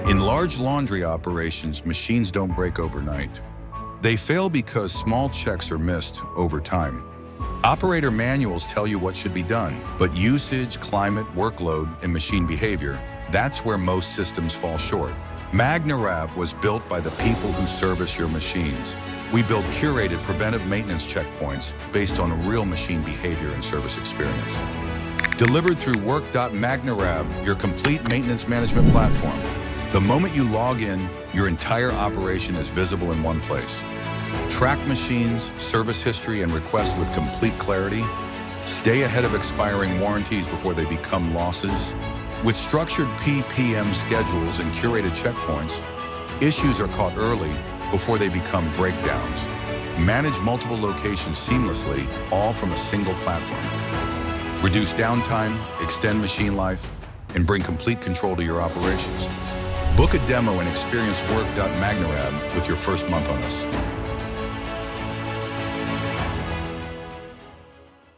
In large laundry operations, machines don't break overnight. They fail because small checks are missed over time. Operator manuals tell you what should be done, but usage, climate, workload, and machine behavior, that's where most systems fall short. MAGNARAB was built by the people who service your machines. We build curated preventive maintenance checkpoints based on real machine behavior and service experience. Delivered through Work.MAGNARAB, your complete maintenance management platform. The moment you log in, your entire operation is visible in one place. Track machines, service history, and requests with complete clarity. Stay ahead of expiring warranties before they become losses. With structured PPM schedules and curated checkpoints, issues are caught early before they become breakdowns. Manage multiple locations seamlessly, all from a single platform. Reduce downtime, extend machine life, and bring complete control to your operations. Book a demo and experience Work.MAGNARAB with your first month on us.